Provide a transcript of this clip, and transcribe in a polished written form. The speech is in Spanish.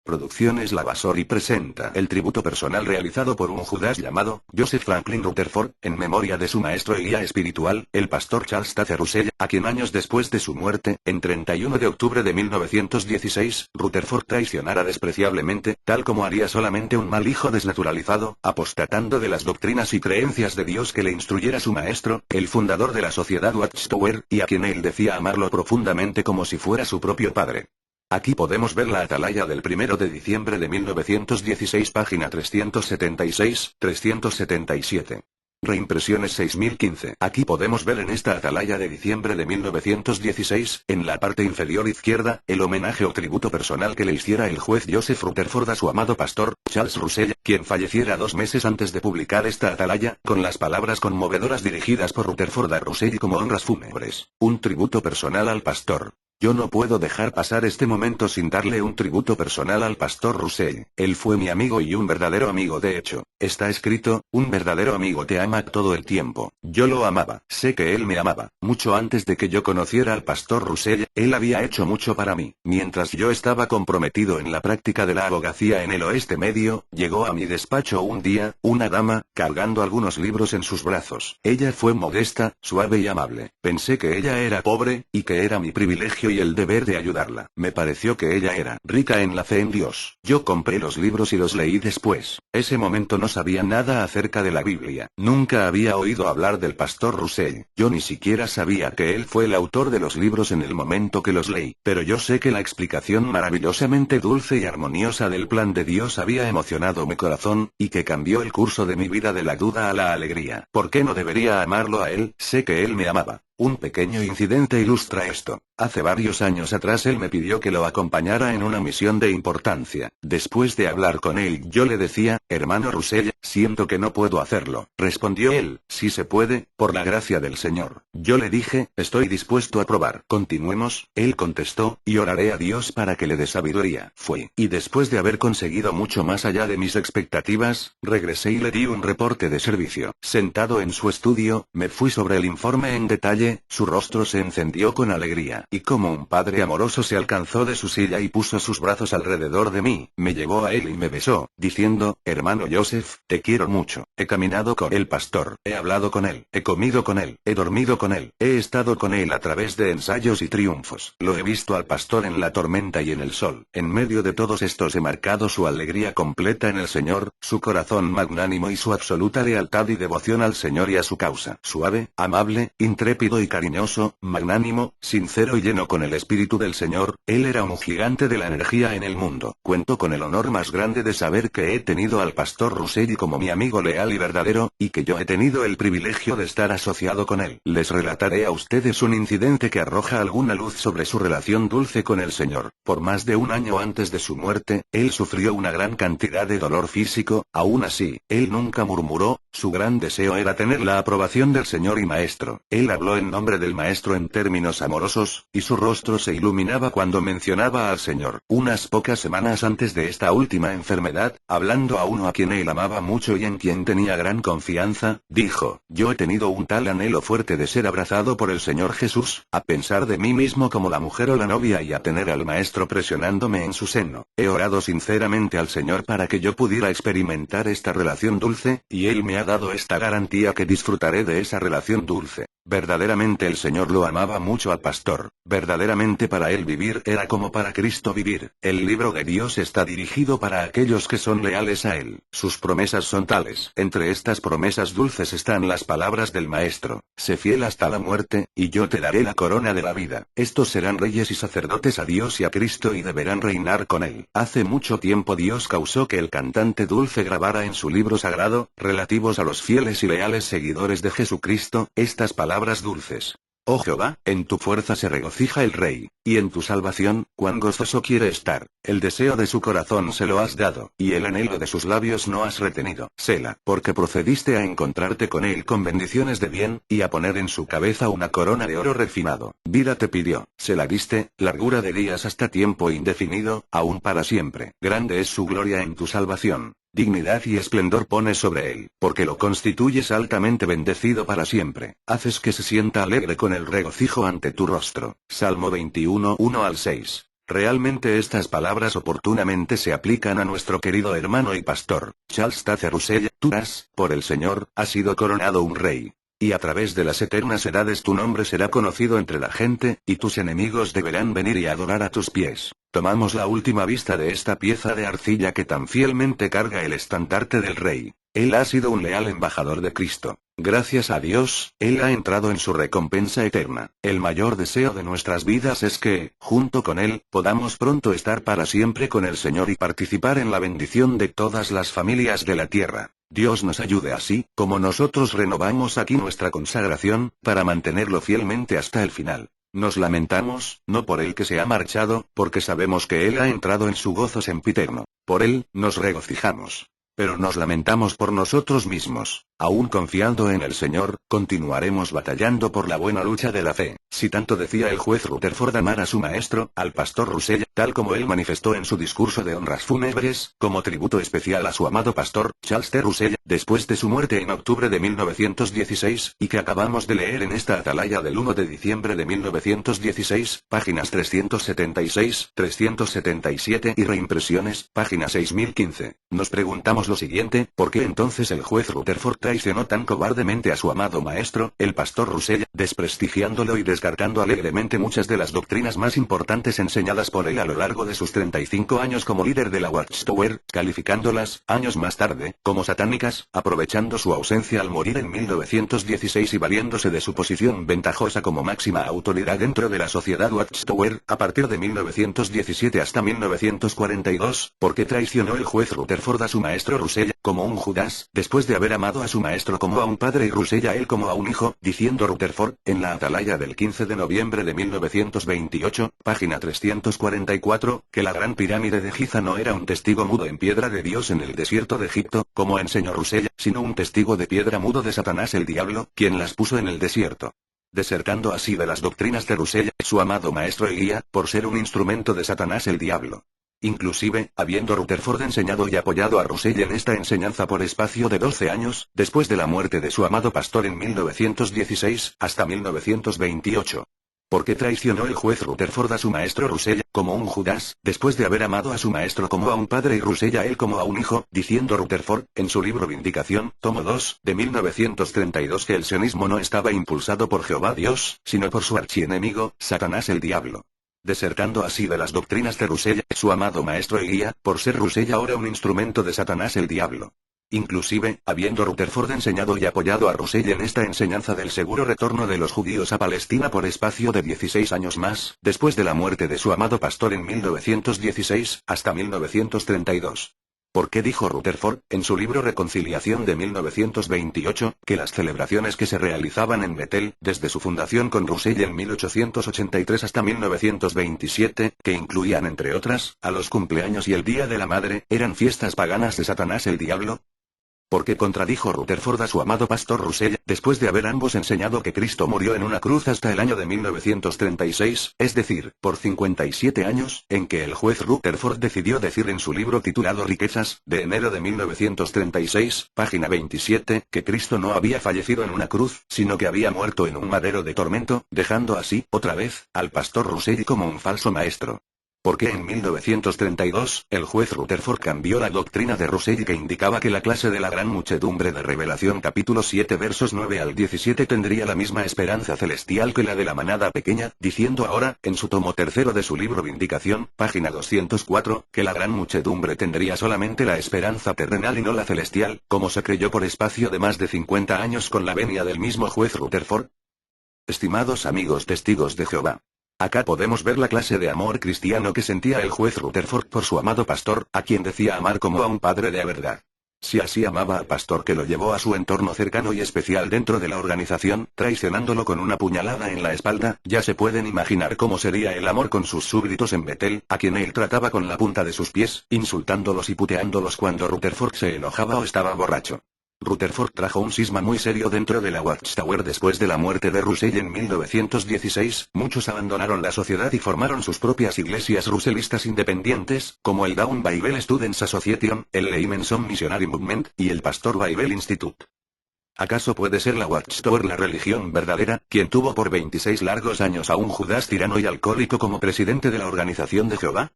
Producciones Lavasori presenta el tributo personal realizado por un Judas llamado Joseph Franklin Rutherford, en memoria de su maestro y guía espiritual, el pastor Charles Taze Russell, a quien años después de su muerte, en 31 de octubre de 1916, Rutherford traicionara despreciablemente, tal como haría solamente un mal hijo desnaturalizado, apostatando de las doctrinas y creencias de Dios que le instruyera su maestro, el fundador de la sociedad Watchtower, y a quien él decía amarlo profundamente como si fuera su propio padre. Aquí podemos ver la atalaya del 1 de diciembre de 1916, página 376-377. Reimpresiones 6015. Aquí podemos ver en esta atalaya de diciembre de 1916, en la parte inferior izquierda, el homenaje o tributo personal que le hiciera el juez Joseph Rutherford a su amado pastor, Charles Russell, quien falleciera 2 meses antes de publicar esta atalaya, con las palabras conmovedoras dirigidas por Rutherford a Russell como honras fúnebres. Un tributo personal al pastor. Yo no puedo dejar pasar este momento sin darle un tributo personal al pastor Russell. Él fue mi amigo y un verdadero amigo. De hecho, está escrito, un verdadero amigo te ama todo el tiempo. Yo lo amaba. Sé que él me amaba. Mucho antes de que yo conociera al pastor Russell, él había hecho mucho para mí. Mientras yo estaba comprometido en la práctica de la abogacía en el Oeste Medio, llegó a mi despacho un día, una dama, cargando algunos libros en sus brazos. Ella fue modesta, suave y amable. Pensé que ella era pobre, y que era mi privilegio y el deber de ayudarla. Me pareció que ella era rica en la fe en Dios. Yo compré los libros y los leí después. Ese momento no sabía nada acerca de la Biblia. Nunca había oído hablar del pastor Russell. Yo ni siquiera sabía que él fue el autor de los libros en el momento que los leí. Pero yo sé que la explicación maravillosamente dulce y armoniosa del plan de Dios había emocionado mi corazón, y que cambió el curso de mi vida de la duda a la alegría. ¿Por qué no debería amarlo a él? Sé que él me amaba. Un pequeño incidente ilustra esto. Hace varios años atrás él me pidió que lo acompañara en una misión de importancia. Después de hablar con él, yo le decía, hermano Russell, siento que no puedo hacerlo. Respondió él, sí se puede, por la gracia del Señor. Yo le dije, estoy dispuesto a probar. Continuemos. Él contestó, y oraré a Dios para que le dé sabiduría. Fui. Y después de haber conseguido mucho más allá de mis expectativas, regresé y le di un reporte de servicio. Sentado en su estudio, me fui sobre el informe en detalle. Su rostro se encendió con alegría, y como un padre amoroso se alcanzó de su silla y puso sus brazos alrededor de mí, me llevó a él y me besó, diciendo, hermano Joseph, te quiero mucho. He caminado con el pastor, he hablado con él, he comido con él, he dormido con él, he estado con él a través de ensayos y triunfos. Lo he visto al pastor en la tormenta y en el sol. En medio de todos estos he marcado su alegría completa en el Señor, su corazón magnánimo y su absoluta lealtad y devoción al Señor y a su causa. Suave, amable, intrépido y cariñoso, magnánimo, sincero y lleno con el espíritu del Señor, él era un gigante de la energía en el mundo. Cuento con el honor más grande de saber que he tenido al pastor Russell como mi amigo leal y verdadero, y que yo he tenido el privilegio de estar asociado con él. Les relataré a ustedes un incidente que arroja alguna luz sobre su relación dulce con el Señor. Por más de un año antes de su muerte, él sufrió una gran cantidad de dolor físico. Aún así, él nunca murmuró. Su gran deseo era tener la aprobación del Señor y Maestro. Él habló en nombre del Maestro en términos amorosos, y su rostro se iluminaba cuando mencionaba al Señor. Unas pocas semanas antes de esta última enfermedad, hablando a uno a quien él amaba mucho y en quien tenía gran confianza, dijo, yo he tenido un tal anhelo fuerte de ser abrazado por el Señor Jesús, a pensar de mí mismo como la mujer o la novia y a tener al Maestro presionándome en su seno. He orado sinceramente al Señor para que yo pudiera experimentar esta relación dulce, y Él me ha dado esta garantía que disfrutaré de esa relación dulce. Verdaderamente el Señor lo amaba mucho al pastor. Verdaderamente para él vivir era como para Cristo vivir. El libro de Dios está dirigido para aquellos que son leales a Él. Sus promesas son tales. Entre estas promesas dulces están las palabras del Maestro. Sé fiel hasta la muerte, y yo te daré la corona de la vida. Estos serán reyes y sacerdotes a Dios y a Cristo y deberán reinar con Él. Hace mucho tiempo Dios causó que el cantante dulce grabara en su libro sagrado, relativos a los fieles y leales seguidores de Jesucristo, estas palabras dulces. Oh Jehová, en tu fuerza se regocija el rey, y en tu salvación, cuán gozoso quiere estar. El deseo de su corazón se lo has dado, y el anhelo de sus labios no has retenido. Sela, porque procediste a encontrarte con él con bendiciones de bien, y a poner en su cabeza una corona de oro refinado. Vida te pidió, se la diste, largura de días hasta tiempo indefinido, aún para siempre. Grande es su gloria en tu salvación. Dignidad y esplendor pones sobre él, porque lo constituyes altamente bendecido para siempre. Haces que se sienta alegre con el regocijo ante tu rostro. Salmo 21, 1 al 6. Realmente estas palabras oportunamente se aplican a nuestro querido hermano y pastor, Charles Taze Russell. Tú por el Señor, has sido coronado un rey. Y a través de las eternas edades tu nombre será conocido entre la gente, y tus enemigos deberán venir y adorar a tus pies. Tomamos la última vista de esta pieza de arcilla que tan fielmente carga el estandarte del rey. Él ha sido un leal embajador de Cristo. Gracias a Dios, Él ha entrado en su recompensa eterna. El mayor deseo de nuestras vidas es que, junto con Él, podamos pronto estar para siempre con el Señor y participar en la bendición de todas las familias de la tierra. Dios nos ayude así, como nosotros renovamos aquí nuestra consagración, para mantenerlo fielmente hasta el final. Nos lamentamos, no por el que se ha marchado, porque sabemos que Él ha entrado en su gozo sempiterno. Por Él, nos regocijamos. Pero nos lamentamos por nosotros mismos. Aún confiando en el Señor, continuaremos batallando por la buena lucha de la fe. Si tanto decía el juez Rutherford amar a su maestro, al pastor Russell, tal como él manifestó en su discurso de honras fúnebres, como tributo especial a su amado pastor, Charles T. Russell, después de su muerte en octubre de 1916, y que acabamos de leer en esta atalaya del 1 de diciembre de 1916, páginas 376, 377 y reimpresiones, página 6015. Nos preguntamos lo siguiente: ¿por qué entonces el juez Rutherford traicionó tan cobardemente a su amado maestro, el pastor Russell, desprestigiándolo y descartando alegremente muchas de las doctrinas más importantes enseñadas por él a lo largo de sus 35 años como líder de la Watchtower, calificándolas, años más tarde, como satánicas, aprovechando su ausencia al morir en 1916 y valiéndose de su posición ventajosa como máxima autoridad dentro de la sociedad Watchtower, a partir de 1917 hasta 1942? ¿Por qué traicionó el juez Rutherford a su maestro Russell, como un Judas, después de haber amado a su maestro como a un padre y Russell a él como a un hijo, diciendo Rutherford, en la atalaya del 15 de noviembre de 1928, página 344, que la gran pirámide de Giza no era un testigo mudo en piedra de Dios en el desierto de Egipto, como enseñó Russell, sino un testigo de piedra mudo de Satanás el diablo, quien las puso en el desierto. Desertando así de las doctrinas de Russell, su amado maestro y guía, por ser un instrumento de Satanás el diablo. Inclusive, habiendo Rutherford enseñado y apoyado a Russell en esta enseñanza por espacio de 12 años, después de la muerte de su amado pastor en 1916, hasta 1928. ¿Por qué traicionó el juez Rutherford a su maestro Russell, como un Judas, después de haber amado a su maestro como a un padre y Russell a él como a un hijo, diciendo Rutherford, en su libro Vindicación, tomo 2, de 1932, que el sionismo no estaba impulsado por Jehová Dios, sino por su archienemigo, Satanás el diablo? Desertando así de las doctrinas de Russell, su amado maestro y guía, por ser Russell ahora un instrumento de Satanás el diablo. Inclusive, habiendo Rutherford enseñado y apoyado a Russell en esta enseñanza del seguro retorno de los judíos a Palestina por espacio de 16 años más, después de la muerte de su amado pastor en 1916, hasta 1932. ¿Por qué dijo Rutherford, en su libro Reconciliación de 1928, que las celebraciones que se realizaban en Betel, desde su fundación con Russell en 1883 hasta 1927, que incluían entre otras, a los cumpleaños y el Día de la Madre, eran fiestas paganas de Satanás el diablo? ¿Por qué contradijo Rutherford a su amado pastor Russell, después de haber ambos enseñado que Cristo murió en una cruz hasta el año de 1936, es decir, por 57 años, en que el juez Rutherford decidió decir en su libro titulado Riquezas, de enero de 1936, página 27, que Cristo no había fallecido en una cruz, sino que había muerto en un madero de tormento, dejando así, otra vez, al pastor Russell como un falso maestro? ¿Por qué en 1932, el juez Rutherford cambió la doctrina de Russell que indicaba que la clase de la gran muchedumbre de Revelación capítulo 7 versos 9 al 17 tendría la misma esperanza celestial que la de la manada pequeña, diciendo ahora, en su tomo tercero de su libro Vindicación, página 204, que la gran muchedumbre tendría solamente la esperanza terrenal y no la celestial, como se creyó por espacio de más de 50 años con la venia del mismo juez Rutherford? Estimados amigos testigos de Jehová, acá podemos ver la clase de amor cristiano que sentía el juez Rutherford por su amado pastor, a quien decía amar como a un padre de verdad. Si así amaba al pastor que lo llevó a su entorno cercano y especial dentro de la organización, traicionándolo con una puñalada en la espalda, ya se pueden imaginar cómo sería el amor con sus súbditos en Betel, a quien él trataba con la punta de sus pies, insultándolos y puteándolos cuando Rutherford se enojaba o estaba borracho. Rutherford trajo un cisma muy serio dentro de la Watchtower después de la muerte de Russell en 1916. Muchos abandonaron la sociedad y formaron sus propias iglesias russellistas independientes, como el Down Bible Students Association, el Laymenson Missionary Movement, y el Pastor Bible Institute. ¿Acaso puede ser la Watchtower la religión verdadera, quien tuvo por 26 largos años a un Judas tirano y alcohólico como presidente de la Organización de Jehová?